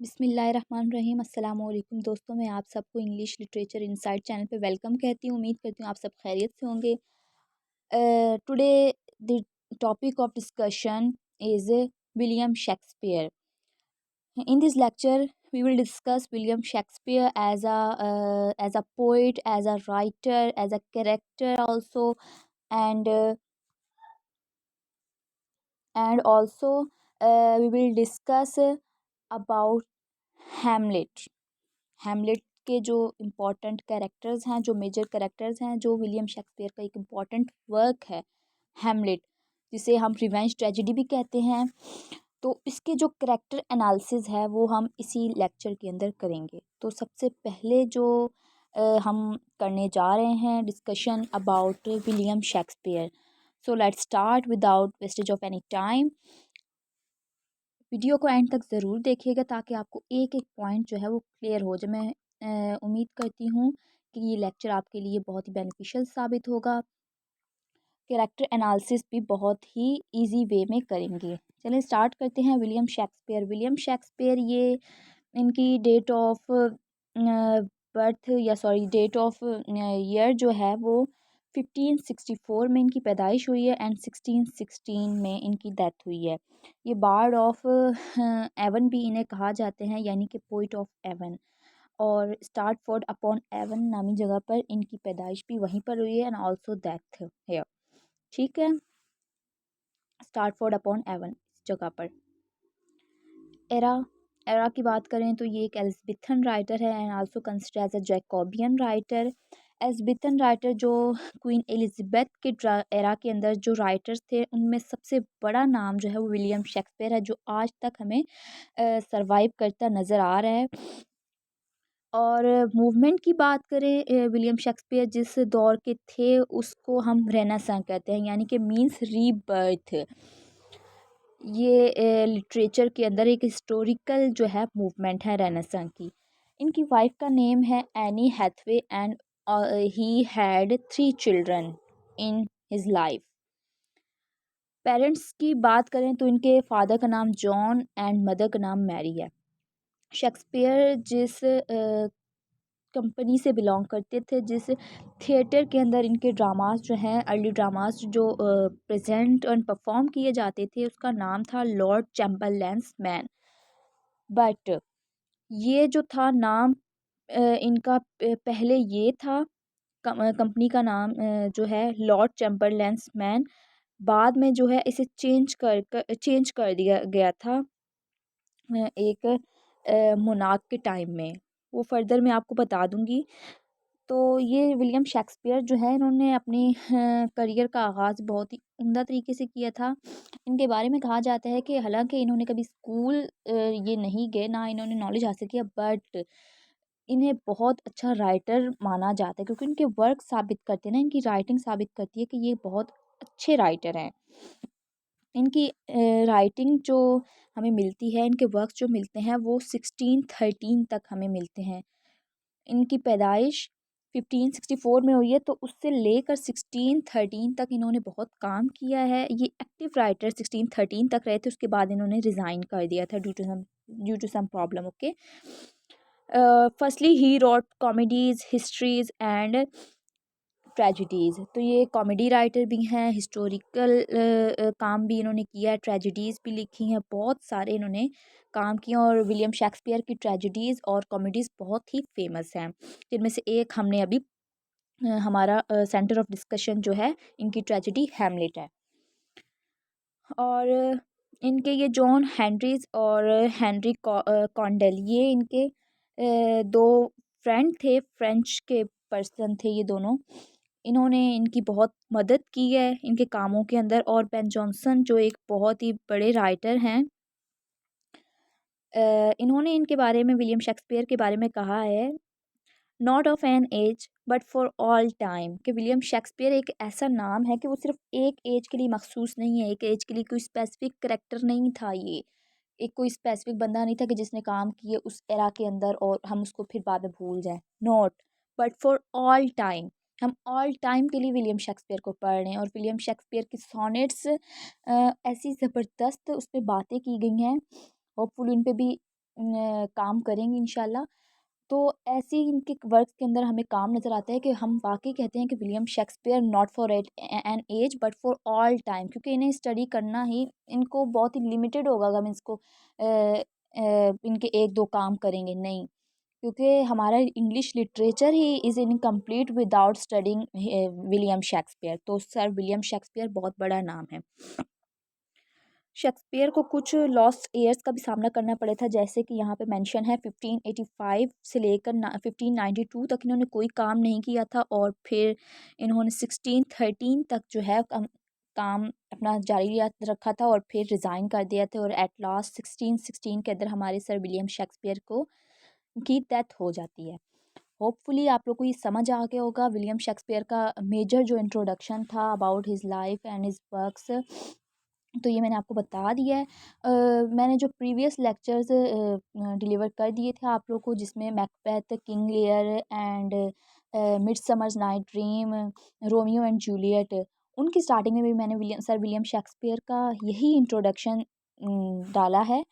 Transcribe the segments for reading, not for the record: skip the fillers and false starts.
बिस्मिल्लाहिर्रहमानिर्रहीम अस्सलाम वालेकुम दोस्तों, मैं आप सबको इंग्लिश लिटरेचर इनसाइट चैनल पे वेलकम कहती हूँ। उम्मीद करती हूँ आप सब खैरियत से होंगे। Today the topic of discussion is William Shakespeare. In this lecture, we will discuss William Shakespeare as a poet, as a writer, as a character also, and uh, and also we will discuss about Hamlet. Hamlet के जो important characters हैं, जो major characters हैं, जो William Shakespeare का एक important work है Hamlet, जिसे हम रिवेंज ट्रेजेडी भी कहते हैं। तो इसके जो कैरेक्टर एनालिसिस है वो हम इसी लेक्चर के अंदर करेंगे। तो सबसे पहले जो हम करने जा रहे हैं discussion about William Shakespeare. So let's start without wastage of any time. Video को एंड तक ज़रूर देखिएगा ताकि आपको एक एक पॉइंट जो है वो क्लियर हो जाए। मैं उम्मीद करती हूँ कि ये लेक्चर आपके लिए बहुत ही बेनिफिशियल साबित होगा। कैरेक्टर एनालिसिस भी बहुत ही इजी वे में करेंगे। चलिए स्टार्ट करते हैं। विलियम शेक्सपियर ये इनकी डेट ऑफ बर्थ या सॉरी डेट ऑफ ईयर जो है वो 1564 में इनकी पैदाइश हुई है एंड 1616 में इनकी डेथ हुई है। ये बार्ड ऑफ एवन भी इन्हें कहा जाते हैं, यानी कि पोइट ऑफ एवन। और स्टार्टफोर्ड अपॉन एवन नामी जगह पर इनकी पैदाइश भी वहीं पर हुई है एंड आल्सो डेथ है। ठीक है, स्टार्टफोर्ड अपॉन एवन इस जगह पर। एरा एरा की बात करें तो ये एक एलिज़ाबेथन राइटर है and also consider as a Jacobean writer. Elizabethan writer जो क्वीन एलिज़ाबेथ के एरा के अंदर जो राइटर्स थे उनमें सबसे बड़ा नाम जो है वो विलियम शेक्सपियर है, जो आज तक हमें सरवाइव करता नज़र आ रहा है। और मूवमेंट की बात करें, विलियम शेक्सपियर जिस दौर के थे उसको हम रेनेसां कहते हैं, यानी कि मींस रीबर्थ। ये लिटरेचर के अंदर एक हिस्टोरिकल जो है मूवमेंट है रेनेसां की। इनकी वाइफ का नेम है Anne Hathaway and he had 3 children in his life. Parents की बात करें तो इनके फादर का नाम जॉन एंड मदर का नाम मैरी है। शेक्सपियर जिस कंपनी से बिलोंग करते थे, जिस थिएटर के अंदर इनके ड्रामास जो हैं, अर्ली ड्रामास जो प्रेजेंट एंड परफॉर्म किए जाते थे, उसका नाम था लॉर्ड चैम्बरलैंस मैन। बट ये जो था नाम इनका पहले ये था, कंपनी का नाम जो है लॉर्ड चैम्बरलैंस मैन। बाद में जो है इसे चेंज कर दिया गया था एक मोनार्क के टाइम में। वो फर्दर मैं आपको बता दूंगी। तो ये विलियम शेक्सपियर जो है इन्होंने अपनी करियर का आगाज़ बहुत ही उम्दा तरीके से किया था। इनके बारे में कहा जाता है कि हालांकि इन्होंने कभी स्कूल ये नहीं गए, ना इन्होंने नॉलेज हासिल किया, बट इन्हें बहुत अच्छा राइटर माना जाता है क्योंकि इनके वर्क साबित करते हैं ना, इनकी राइटिंग साबित करती है कि ये बहुत अच्छे राइटर हैं। इनकी राइटिंग जो हमें मिलती है, इनके वर्क्स जो मिलते हैं वो 1613 तक हमें मिलते हैं। इनकी पैदाइश 1564 में हुई है, तो उससे लेकर 1613 तक इन्होंने बहुत काम किया है। ये एक्टिव राइटर 1613 तक रहे थे, उसके बाद इन्होंने रिज़ाइन कर दिया था due to some problem. Okay, firstly he wrote comedies, histories and tragedies. तो ये कॉमेडी राइटर भी हैं, हिस्टोरिकल काम भी इन्होंने किया है, ट्रेजिडीज़ भी लिखी हैं, बहुत सारे इन्होंने काम किए। और विलियम शेक्सपियर की ट्रेजिडीज़ और कॉमेडीज़ बहुत ही फेमस हैं, जिनमें से एक हमने अभी हमारा सेंटर ऑफ डिस्कशन जो है इनकी ट्रेजिडी हैमलेट है। और इनके ये जॉन हेनरीज और हेनरी कॉन्डेल, ये इनके दो फ्रेंड थे, फ्रेंच के पर्सन थे ये दोनों। इन्होंने इनकी बहुत मदद की है इनके कामों के अंदर। और बेन जॉनसन जो एक बहुत ही बड़े राइटर हैं, इन्होंने इनके बारे में, विलियम शेक्सपियर के बारे में कहा है, not of an age but for all time. कि विलियम शेक्सपियर एक ऐसा नाम है कि वो सिर्फ एक एज के लिए मखसूस नहीं है, एक एज के लिए कोई स्पेसिफिक करेक्टर नहीं था। ये एक कोई स्पेसिफिक बंदा नहीं था कि जिसने काम किए उस एरा के अंदर और हम उसको फिर बाद में भूल जाएं। Not, but for all time. हम ऑल टाइम के लिए विलियम शेक्सपियर को पढ़ रहे हैं। और विलियम शेक्सपियर की सोनेट्स ऐसी ज़बरदस्त उस पर बातें की गई हैं, होपफुली उन पर भी काम करेंगे इंशाल्लाह। तो ऐसे ही इनके वर्क्स के अंदर हमें काम नज़र आता है कि हम वाक़ई कहते हैं कि William Shakespeare not for an age but for all time, क्योंकि इन्हें स्टडी करना ही इनको बहुत ही लिमिटेड होगा अगर हम इसको इनके 1-2 काम करेंगे, नहीं। क्योंकि हमारा English literature he is incomplete without studying William Shakespeare. तो सर विलियम शेक्सपियर बहुत बड़ा नाम है। शेक्सपियर को कुछ लॉस्ट ईयर्स का भी सामना करना पड़ा था, जैसे कि यहाँ पे मेंशन है 1585 से लेकर 1592 तक इन्होंने कोई काम नहीं किया था, और फिर इन्होंने 1613 तक जो है काम अपना जारी रखा था, और फिर रिज़ाइन कर दिया था, और एट लास्ट 1616 के अंदर हमारे सर विलियम शेक्सपियर को की डेथ हो जाती है। होपफुली आप लोग को ये समझ आ गया होगा विलियम शेक्सपियर का मेजर जो इंट्रोडक्शन था about his life and his works. तो ये मैंने आपको बता दिया है। मैंने जो प्रीवियस लेक्चर्स डिलीवर कर दिए थे आप लोग को, जिसमें Macbeth, King Lear and Midsummer's Night Dream, Romeo and Juliet, उनकी स्टार्टिंग में भी मैंने सर विलियम शेक्सपियर का यही इंट्रोडक्शन डाला है।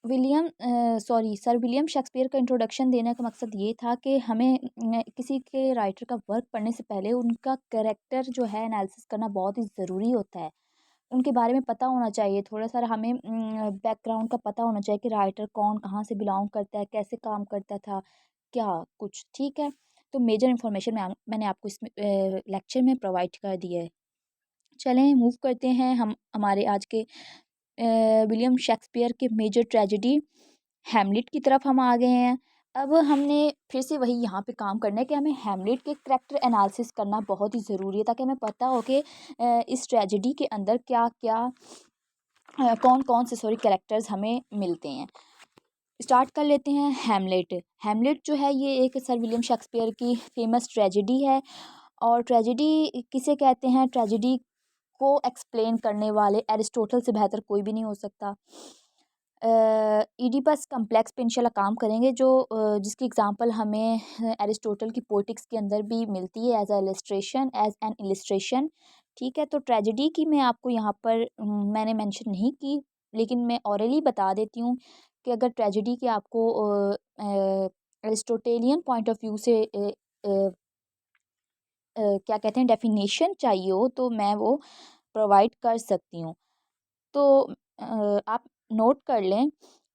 सर विलियम शेक्सपियर का इंट्रोडक्शन देने का मकसद ये था कि हमें किसी के राइटर का वर्क पढ़ने से पहले उनका कैरेक्टर जो है एनालिसिस करना बहुत ही ज़रूरी होता है। उनके बारे में पता होना चाहिए, थोड़ा सा हमें बैकग्राउंड का पता होना चाहिए कि राइटर कौन, कहाँ से बिलोंग करता है, कैसे काम करता था, क्या कुछ, ठीक है। तो मेजर इन्फॉर्मेशन मैंने आपको इसमें लेक्चर में प्रोवाइड कर दी है। चलें मूव करते हैं हम हमारे आज के विलियम शेक्सपियर के मेजर ट्रेजेडी हैमलेट की तरफ हम आ गए हैं। अब हमने फिर से वही यहाँ पे काम करना है कि हमें हैमलेट के करैक्टर एनालिसिस करना बहुत ही ज़रूरी है, ताकि हमें पता हो कि इस ट्रेजेडी के अंदर क्या क्या कौन कौन से कैरेक्टर्स हमें मिलते हैं। स्टार्ट कर लेते हैं हैमलेट। हैमलेट जो है ये एक सर विलियम शेक्सपियर की फेमस ट्रेजेडी है, और ट्रेजेडी किसे कहते हैं, ट्रेजेडी को एक्सप्लेन करने वाले एरिस्टोटल से बेहतर कोई भी नहीं हो सकता। ईडिपस कम्प्लेक्स पे इंशाल्लाह काम करेंगे, जो जिसकी एग्जांपल हमें एरिस्टोटल की पोएटिक्स के अंदर भी मिलती है एज एन इलिस्ट्रेशन, ठीक है। तो ट्रेजेडी की मैं आपको यहाँ पर मैंने मेंशन नहीं की, लेकिन मैं ऑरली बता देती हूँ कि अगर ट्रेजेडी की आपको एरिस्टोटेलियन पॉइंट ऑफ व्यू से क्या कहते हैं डेफिनेशन चाहिए हो, तो मैं वो प्रोवाइड कर सकती हूँ। तो आप नोट कर लें,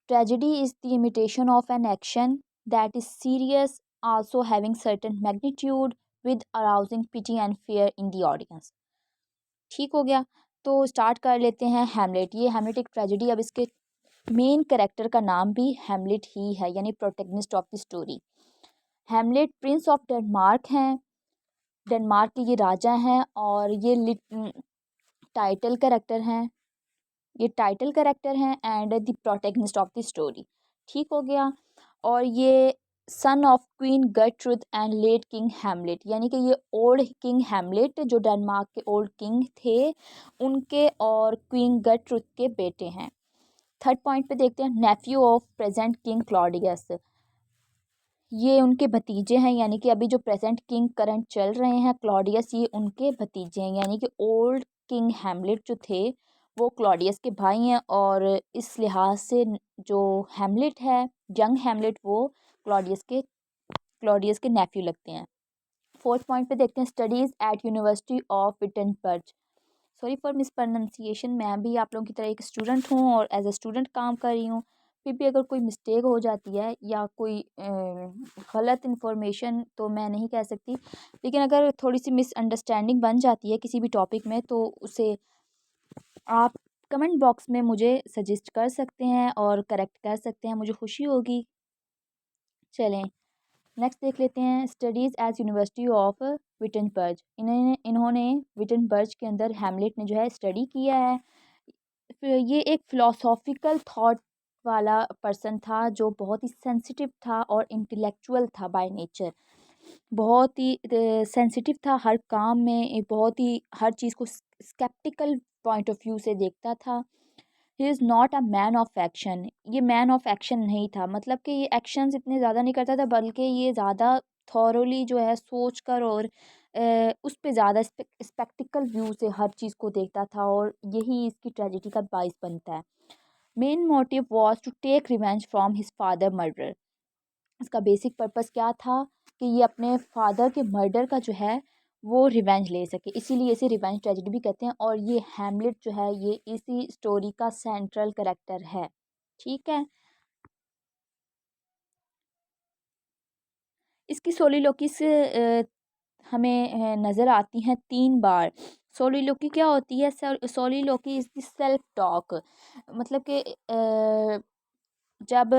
tragedy is the imitation of an action that is serious, also having certain magnitude, with arousing pity and fear in the audience. ठीक हो गया। तो स्टार्ट कर लेते हैं हैमलेट। ये हैमलेट एक ट्रेजेडी, अब इसके मेन कैरेक्टर का नाम भी हैमलेट ही है, यानी protagonist of the story. Hamlet Prince of Denmark हैं, डेनमार्क के ये राजा हैं, और ये टाइटल कैरेक्टर हैं, ये टाइटल कैरेक्टर हैं and the protagonist of the story. ठीक हो गया। और ये son of queen Gertrude and late king Hamlet, यानी कि ये ओल्ड किंग हैमलेट जो डेनमार्क के ओल्ड किंग थे उनके और क्वीन गर्ट्रुड के बेटे हैं। थर्ड पॉइंट पे देखते हैं, Neiphiu of present king Claudius, ये उनके भतीजे हैं, यानी कि अभी जो प्रेजेंट किंग करंट चल रहे हैं क्लॉडियस, ये उनके भतीजे हैं, यानी कि ओल्ड किंग हैमलेट जो थे वो क्लॉडियस के भाई हैं, और इस लिहाज से जो हैमलेट है, यंग हैमलेट, वो क्लॉडियस के नेफ्यू लगते हैं। फोर्थ पॉइंट पे देखते हैं, studies eight university of Wittenberg. Sorry for miss pronunciation, मैं भी आप लोगों की तरह एक स्टूडेंट हूँ और एज अ स्टूडेंट काम कर रही हूँ। फिर भी अगर कोई मिस्टेक हो जाती है या कोई गलत इन्फॉर्मेशन, तो मैं नहीं कह सकती, लेकिन अगर थोड़ी सी मिसअंडरस्टैंडिंग बन जाती है किसी भी टॉपिक में, तो उसे आप कमेंट बॉक्स में मुझे सजेस्ट कर सकते हैं और करेक्ट कर सकते हैं, मुझे खुशी होगी। चलें नेक्स्ट देख लेते हैं, studies as university of Wittenberg. इन्होंने विटनबर्ग के अंदर हैमलेट ने जो है स्टडी किया है। फिर ये एक फ़िलोसॉफ़िकल थॉट वाला पर्सन था, जो बहुत ही सेंसिटिव था और इंटेलेक्चुअल था बाय नेचर। बहुत ही सेंसिटिव था हर काम में, बहुत ही हर चीज़ को स्केप्टिकल पॉइंट ऑफ व्यू से देखता था। He is not a man of action, ये मैन ऑफ एक्शन नहीं था, मतलब कि ये एक्शंस इतने ज़्यादा नहीं करता था, बल्कि ये ज़्यादा थॉरोली जो है सोच कर और उस पे ज़्यादा स्पेक्टिकल व्यू से हर चीज़ को देखता था, और यही इसकी ट्रेजेडी का बाइस बनता है। Main motive was to take revenge from his father murder. इसका बेसिक पर्पस क्या था कि ये अपने फादर के मर्डर का जो है वो रिवेंज ले सके, इसीलिए इसे रिवेंज ट्रेजेडी भी कहते हैं। और ये हैमलेट जो है ये इसी स्टोरी का सेंट्रल कैरेक्टर है। ठीक है। इसकी सोलिलोकी से हमें नज़र आती हैं 3 बार। सोलिलोकी क्या होती है? सोलिलोकी इज़ द सेल्फ टॉक। मतलब कि जब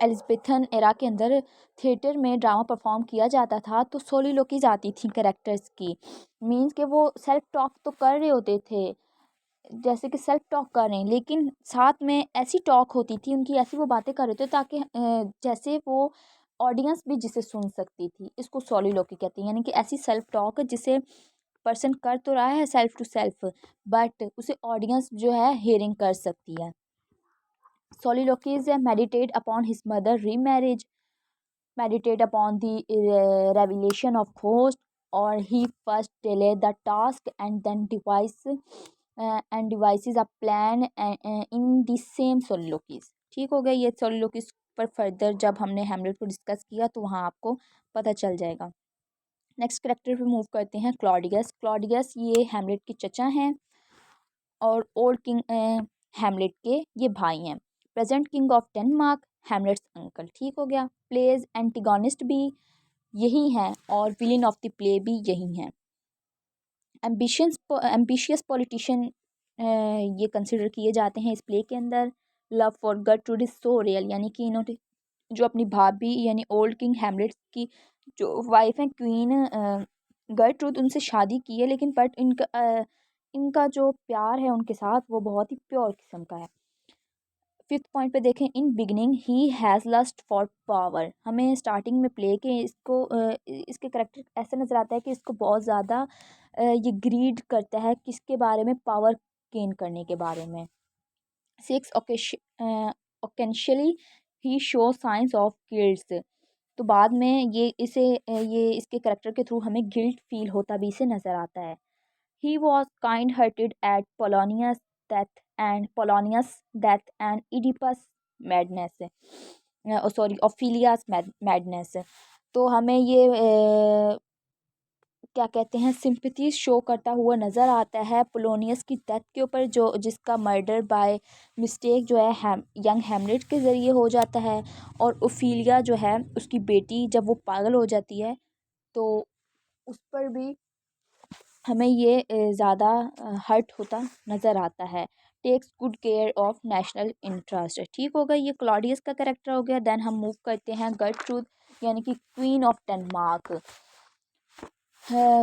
एलिज़ाबेथन एरा के अंदर थिएटर में ड्रामा परफॉर्म किया जाता था तो सोलिलोकीज आती थी कैरेक्टर्स की। मीन्स कि वो सेल्फ टॉक तो कर रहे होते थे, जैसे कि सेल्फ टॉक कर रहे हैं, लेकिन साथ में ऐसी टॉक होती थी उनकी, ऐसी वो बातें कर रहे थे ताकि जैसे वो ऑडियंस भी जिसे सुन सकती थी। इसको सोलिलोकी कहते हैं, यानी कि ऐसी सेल्फ टॉक जिसे पर्सन कर तो रहा है सेल्फ टू सेल्फ, बट उसे ऑडियंस जो है हेयरिंग कर सकती है। Soliloquies meditate upon his mother remarriage, meditate upon the revelation of ghost, or he first delay the task and then devises a plan in the same soliloquies। ठीक हो गया। ये soliloquies पर फर्दर जब हमने हेमलेट को डिस्कस किया तो वहाँ आपको पता चल जाएगा। नेक्स्ट करेक्टर पे मूव करते हैं, क्लॉडियस। क्लॉडियस ये हेमलेट के चचा हैं और ओल्ड किंग हैमलेट के ये भाई हैं। Present king of Denmark, Hamlet's uncle. ठीक हो गया। प्लेज एंटीगोनिस्ट भी यही हैं और विलेन ऑफ द प्ले भी यही हैं। एम्बिशियस पॉलिटिशियन ये कंसिडर किए जाते हैं इस प्ले के अंदर। Love for Gertrude is so real, यानी कि इन्होंने जो अपनी भाभी यानी ओल्ड किंग हैमलेट की जो वाइफ है क्वीन गर्टरूड, उनसे शादी की है, लेकिन बट इनका जो प्यार है उनके साथ वो बहुत ही प्योर किस्म का है। फिफ्थ पॉइंट पे देखें, in beginning he has lust for power. हमें स्टार्टिंग में प्ले के इसको इसके करेक्टर ऐसा नज़र आता है कि इसको बहुत ज़्यादा ये ग्रीड करता है किसके बारे में, पावर गेन करने के बारे में। Six occasionally he show science of gilts. तो बाद में ये इसके करेक्टर के थ्रू हमें गिल्ट फील होता भी इसे नज़र आता है। He was kind-hearted at Polonius' death and Oedipus' madness. Ophelia's madness. तो हमें ये क्या कहते हैं, सिंपैथी शो करता हुआ नज़र आता है पोलोनियस की डेथ के ऊपर, जो जिसका मर्डर बाय मिस्टेक जो है यंग हैमलेट के ज़रिए हो जाता है। और ओफीलिया जो है उसकी बेटी, जब वो पागल हो जाती है तो उस पर भी हमें ये ज़्यादा हर्ट होता नज़र आता है। Takes good care of national interest. ठीक हो गया, ये क्लॉडियस का करेक्टर हो गया। देन हम मूव करते हैं गर्टरूड, यानी कि queen of Denmark,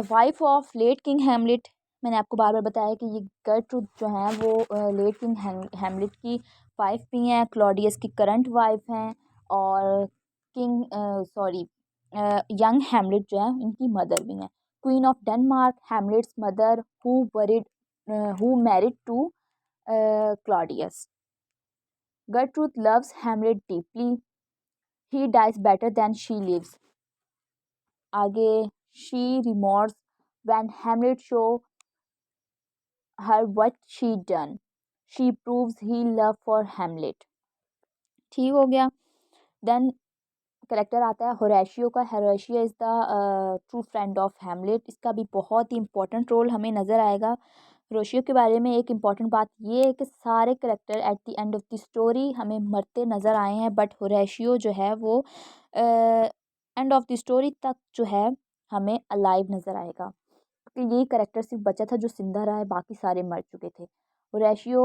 wife of late king Hamlet. मैंने आपको बार बार बताया कि ये गर्टरूड जो हैं वो लेट किंग हैमलेट की वाइफ भी हैं, क्लॉडियस की करंट वाइफ हैं, और किंग सॉरी यंग हैमलेट जो है इनकी मदर भी हैं। Queen of Denmark, Hamlet's mother, who married to Claudius. Gertrude loves Hamlet deeply. He dies better than she lives. आगे, she remorse when Hamlet show her what she done. She proves he love for Hamlet। ठीक हो गया। Then character आता है Horatio का। Horatio is the true friend of Hamlet. इसका भी बहुत ही इंपॉर्टेंट रोल हमें नज़र आएगा। होरेशियो के बारे में एक इम्पॉर्टेंट बात ये है कि सारे character at the end of the story हमें मरते नज़र आए हैं, बट होरेशियो जो है वो एंड ऑफ द स्टोरी तक जो है हमें अलाइव नज़र आएगा, क्योंकि यही करेक्टर सिर्फ बचा था जो जिंदा रहा है, बाकी सारे मर चुके थे। होरेशियो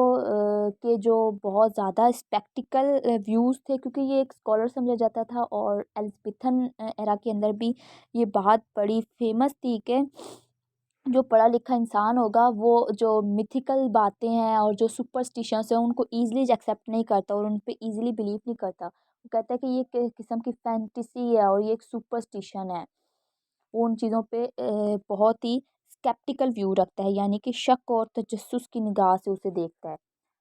के जो बहुत ज़्यादा स्पेक्टिकल व्यूज़ थे, क्योंकि ये एक स्कॉलर समझा जाता था, और एलिज़ाबेथन एरा के अंदर भी ये बात बड़ी फेमस थी कि जो पढ़ा लिखा इंसान होगा वो जो मिथिकल बातें हैं और जो सुपरस्टिशंस हैं उनको ईज़िली एक्सेप्ट नहीं करता और उन पे ईज़िली बिलीव नहीं करता। वो कहता है कि ये किस्म की फैंटेसी है और ये एक सुपरस्टिशन है। वो उन चीज़ों पे बहुत ही स्केप्टिकल व्यू रखता है, यानी कि शक और तजस्सुस की निगाह से उसे देखता है।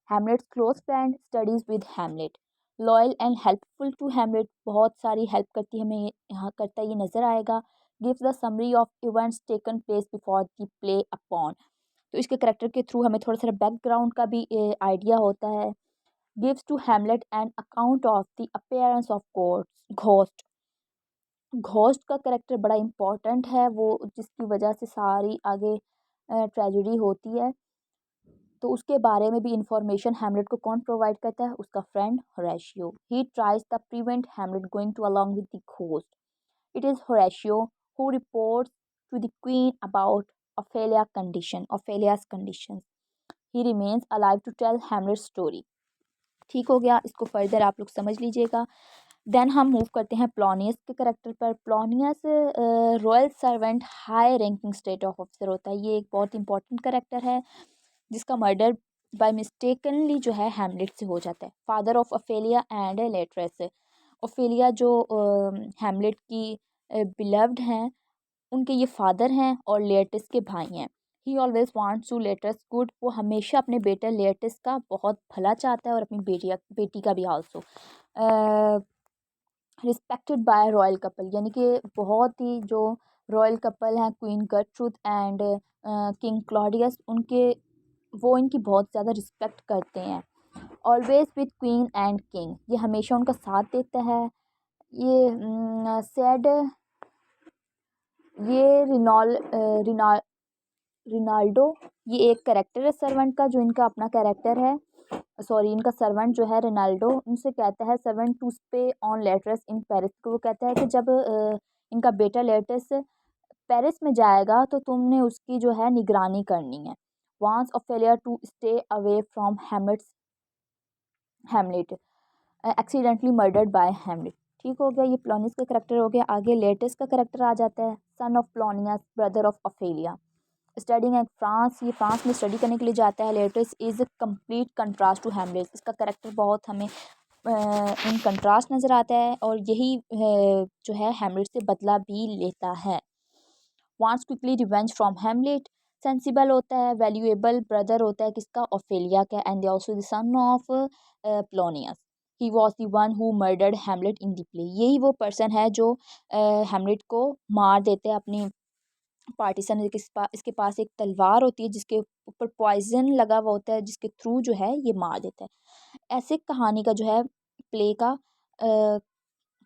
Hamlet's close friend studies with Hamlet, loyal and helpful to Hamlet. बहुत सारी हेल्प करती हमें यहाँ करता ये नज़र आएगा। Gives the summary of events taken place before the play upon. तो इसके करेक्टर के थ्रू हमें थोड़ा सा बैकग्राउंड का भी आइडिया होता है। gives to Hamlet an account of the appearance of ghost. Ghost का करेक्टर बड़ा इम्पोर्टेंट है, वो जिसकी वजह से सारी आगे ट्रेजेडी होती है। तो उसके बारे में भी इंफॉर्मेशन हैमलेट को कौन प्रोवाइड करता है? उसका friend Horatio. He tries the prevent Hamlet going to along with the ghost. It is Horatio who reports to the queen about Ophelia's condition. He remains alive to tell Hamlet's story. ठीक हो गया, इसको further आप लोग समझ लीजिएगा। Then हम move करते हैं प्लॉनियस के करेक्टर पर। Polonius royal servant high ranking state of officer होता है। ये एक बहुत इंपॉर्टेंट करेक्टर है जिसका मर्डर बाय मिस्टेकनली जो है हैमलेट से हो जाता है। Father of Ophelia and Lettres. Ophelia जो हैमलेट की बिलव्ड हैं, उनके ये फादर हैं और लेटस के भाई हैं। He always wants to Laertes good. वो हमेशा अपने बेटे लेटस का बहुत भला चाहता है और अपनी बेटी का भी also. Respected by royal couple, यानी कि बहुत ही जो रॉयल कपल हैं queen Gertrude and king Claudius, वो इनकी बहुत ज़्यादा रिस्पेक्ट करते हैं। Always with queen and king, ये हमेशा उनका साथ देता है। ये सैड ये रिनाल्डो, ये एक करेक्टर है सर्वेंट का जो इनका अपना कैरेक्टर है। सॉरी, इनका सर्वेंट जो है रिनाल्डो, उनसे कहता है servant to stay on Laertes in Paris को। वो कहता है कि जब इनका बेटा लेटस पेरिस में जाएगा तो तुमने उसकी जो है निगरानी करनी है। Warns Ophelia to stay away from Hamlet accidentally murdered by Hamlet. ठीक हो गया, ये प्लॉनियस का करेक्टर हो गया। आगे लेटस का करेक्टर आ जाता है। Son of Polonius, brother of Ophelia, studying at France, ये फ्रांस में स्टडी करने के लिए जाता है। Laertes is complete contrast to Hamlet, इसका करेक्टर बहुत हमें इन कंट्रास्ट नज़र आता है और यही जो है हैमलेट से बदला भी लेता है। Wants quickly revenge from Hamlet, sensible होता है, वैल्यूएबल ब्रदर होता है किसका? ऑफेलिया का। And also the son of Polonius. He was the one who murdered Hamlet in the play, यही वो पर्सन है जो हैमलेट को मार देते हैं अपनी पार्टीसन। इसके पास एक तलवार होती है जिसके ऊपर पॉइजन लगा हुआ होता है, जिसके थ्रू जो है ये मार देता है। ऐसे कहानी का जो है प्ले का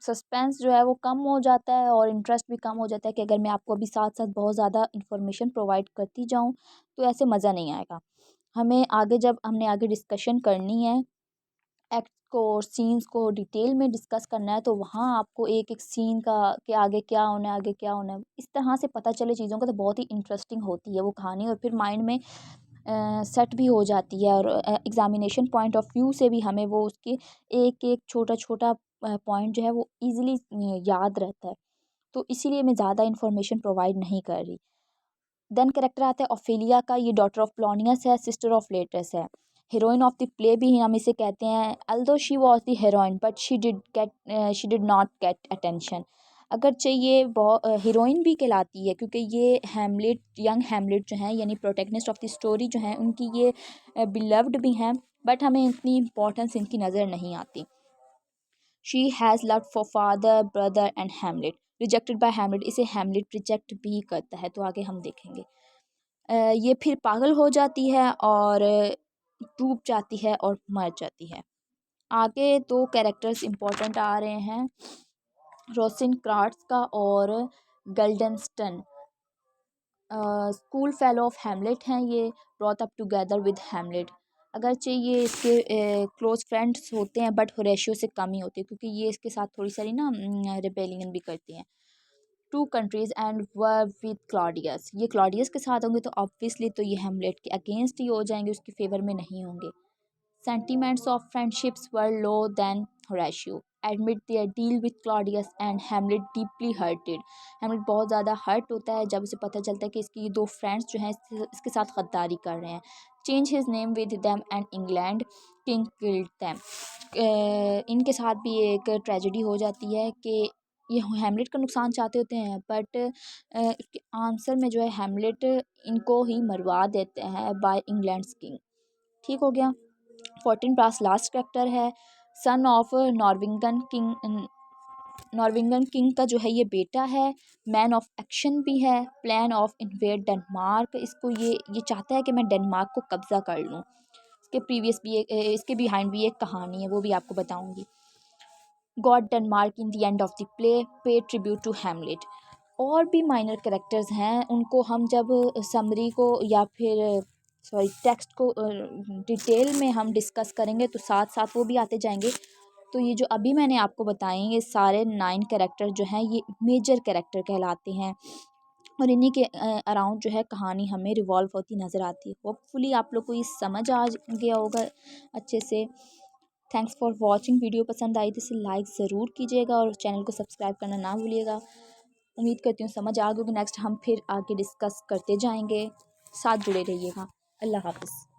सस्पेंस जो है वो कम हो जाता है और इंटरेस्ट भी कम हो जाता है कि अगर मैं आपको अभी साथ साथ बहुत ज़्यादा इन्फॉर्मेशन प्रोवाइड करती जाऊँ तो ऐसे मज़ा नहीं आएगा। हमें आगे जब हमने आगे डिस्कशन करनी है एक्ट को और सीन्स को डिटेल में डिस्कस करना है, तो वहाँ आपको एक एक सीन का कि आगे क्या होना है, आगे क्या होना है, इस तरह से पता चले चीज़ों का, तो बहुत ही इंटरेस्टिंग होती है वो कहानी और फिर माइंड में सेट भी हो जाती है और एग्ज़ामिनेशन पॉइंट ऑफ व्यू से भी हमें वो उसके एक एक छोटा छोटा पॉइंट जो है वो ईज़िली याद रहता है। तो इसीलिए मैं ज़्यादा इन्फॉर्मेशन प्रोवाइड नहीं कर रही। देन कैरेक्टर आता है ऑफेलिया का। ये डॉटर ऑफ प्लॉनियस है, सिस्टर ऑफ लेटस है, हीरोइन ऑफ द प्ले भी हम इसे कहते हैं। Although she was the heroine but she did not get attention. अगर चाहिए बहुत हीरोइन भी कहलाती है क्योंकि ये हैमलेट, यंग हैमलेट जो हैं यानी प्रोटैगनिस्ट ऑफ द स्टोरी जो हैं, उनकी ये बिलव्ड भी हैं, बट हमें इतनी इंपॉर्टेंस इनकी नज़र नहीं आती। She has love for father, brother and Hamlet, rejected by Hamlet, इसे हैमलेट रिजेक्ट भी करता है, तो आगे हम देखेंगे। ये फिर पागल हो जाती है और डूब जाती है और मर जाती है। आगे दो कैरेक्टर्स इंपॉर्टेंट आ रहे हैं, रोसिन क्राट्स का और गल्डनस्टन। स्कूल फेलो ऑफ हैमलेट हैं ये, brought up together with Hamlet. अगरचे ये इसके क्लोज फ्रेंड्स होते हैं बट होरेशियो से कम ही होते हैं क्योंकि ये इसके साथ थोड़ी सारी ना रिबेलियन भी करती हैं। Two countries and war with Claudius, ये क्लॉडियस के साथ होंगे तो ऑब्वियसली तो ये हैमलेट के अगेंस्ट ही हो जाएंगे, उसके फेवर में नहीं होंगे। Sentiments of friendships were low than Horatio. Admit their deal with Claudius and Hamlet deeply hurted. Hamlet बहुत ज़्यादा हर्ट होता है जब उसे पता चलता है कि इसकी दो फ्रेंड्स जो हैं इसके साथ गद्दारी कर रहे हैं। Change his name with them and England king killed them. इनके साथ भी एक ट्रेजेडी हो जाती है कि ये हैमलेट का नुकसान चाहते होते हैं बट इसके आंसर में जो है हैमलेट इनको ही मरवा देते हैं बाय इंग्लैंड्स किंग। ठीक हो गया। 14 प्लस लास्ट कैरेक्टर है, सन ऑफ नॉर्विंगन किंग। नॉर्विंगन किंग का जो है ये बेटा है, मैन ऑफ एक्शन भी है, प्लान ऑफ इन्वेड डेनमार्क, इसको ये चाहता है कि मैं डेनमार्क को कब्ज़ा कर लूँ। इसके बिहाइंड भी एक कहानी है, वो भी आपको बताऊंगी। God Denmark in the end of the play पे ट्रिब्यूट टू हैमलेट। और भी माइनर कैरेक्टर्स हैं, उनको हम जब समरी को या फिर सॉरी टेक्स्ट को डिटेल में हम डिस्कस करेंगे तो साथ साथ वो भी आते जाएंगे। तो ये जो अभी मैंने आपको बताए ये सारे 9 कैरेक्टर जो हैं ये मेजर कैरेक्टर कहलाते हैं, और इन्हीं के अराउंड जो है कहानी हमें रिवॉल्व होती नज़र आती है। होपफुली आप लोग को ये समझ आ गया होगा अच्छे से। Thanks for watching. वीडियो पसंद आई तो इसे लाइक ज़रूर कीजिएगा और चैनल को सब्सक्राइब करना ना भूलिएगा। उम्मीद करती हूँ समझ आ गई होगी। नेक्स्ट हम फिर आगे डिस्कस करते जाएंगे, साथ जुड़े रहिएगा। अल्लाह हाफ़िज़।